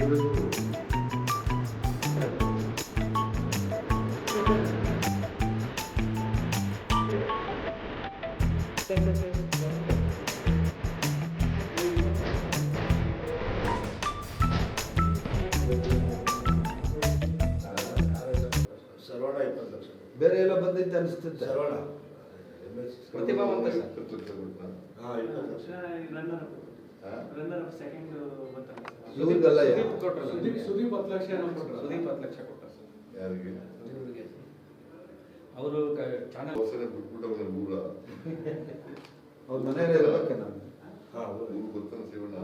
ಸರ್ವಣ 20 ಲಕ್ಷ ಬೇರೆ ಎಲ್ಲ ಬಂದೈತೆ ಅನಿಸ್ತೈತೆ. ಸರ್ವಣ ಪ್ರತಿಭಾವಂತ ಸರ್. 20 ಲಕ್ಷ ರನ್ನರ್ ಸೆಕೆಂಡ್ ಇವ್ರಿಗೆಲ್ಲ ಸುದೀಪ್ 10 ಲಕ್ಷ ಸುದೀಪ್ 10 ಲಕ್ಷ ಕೊಟ್ಟ ಸರ್. ಯಾರಿಗೆ ಅವರು ಚಾನಲ್ ಹೊಸನೆ ಬಿಟ್ಬಿಟ್ಟವ್ರೆ ಊರ ಅವ್ರ ಮನೆಯಲ್ಲೇ ಇರ್ಬೇಕೆ ನಾನು. ಊರು ಗೊತ್ತಾನ ಸೇವಣ್ಣ.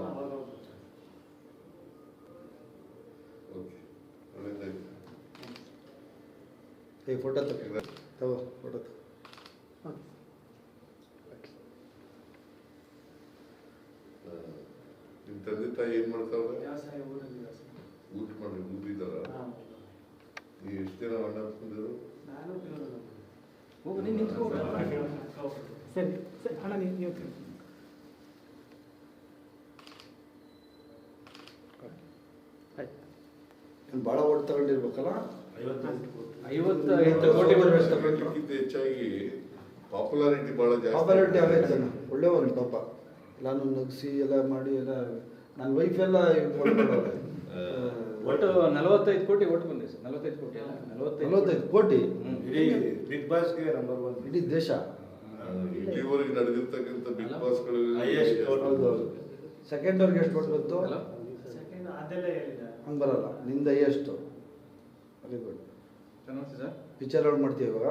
ಓಕೆ ಒಳ್ಳೆದಾಯ್ತು. ಈ ಫೋಟೋ ತಗೋ ಫೋಟೋ ತಗೋ. ನಿಮ್ಮ ತಂದೆ ತಾಯಿ ಏನು ಮಾಡ್ತಾವ್ರೆ? ವ್ಯವಸಾಯ ಊರಲ್ಲಿ ಊಟ ಮಾಡಿ ಊರಿದ್ದಾರ? ನೀವು ಎಷ್ಟು ಜನ ಅಣ್ಣ ತಂದಿರು? ನಾನು ಹೋಗು ನೀನು ನಿಂತ್ಕೋ. ಸರಿ ಸರಿ ಅಣ್ಣ ನೀವು ಭಾಳ ಓಟ್ ತಗೊಂಡಿರ್ಬೇಕಲ್ಲ. 58 ಕೋಟಿ ಅದಕ್ಕಿಂತ ಹೆಚ್ಚಾಗಿ ಪಾಪ್ಯುಲಾರಿಟಿ ಭಾಳ ಜಾಸ್ತಿ. ಪಾಪ್ಯುಲಾರಿಟಿ ಆಗೈತೆ ಒಳ್ಳೆ ಒಂದು ಪಾಪ. ನಾನು ನಗಿಸಿ ಎಲ್ಲ ಮಾಡಿ ಎಲ್ಲ ನನ್ನ ವೈಫ್ ಎಲ್ಲ ಒಟ್ಟು 45 ಕೋಟಿ ಓಟ್ ಬಂದಿದೆ ಸರ್. 45 ಕೋಟಿ ಅಲ್ಲ 45 ಕೋಟಿ ಇಡೀ ಬಿಗ್ ಬಾಸ್ಗೆ ನಂಬರ್ 1 ಇಡೀ ದೇಶ. ಇಲ್ಲಿವರೆಗೆ ನಡೆದಿರ್ತಕ್ಕಂಥ ಬಿಗ್ ಬಾಸ್ಗಳು ಹೌದು. ಸೆಕೆಂಡ್ ಅವ್ರಿಗೆ ಎಷ್ಟು ಓಟ್ ಬಂತು? ಸೆಕೆಂಡ್ ಅದೆಲ್ಲ ಹೇಳಿದ ಹಂಗೆ ಬರಲ್ಲ. ನಿಂದ ಎಷ್ಟು? Very good. ಚೆನ್ನಾಗಿ ಸರ್. ಪಿಕ್ಚರ್ ಔಟ್ ಮಾಡ್ತೀವಿ ಇವಾಗ.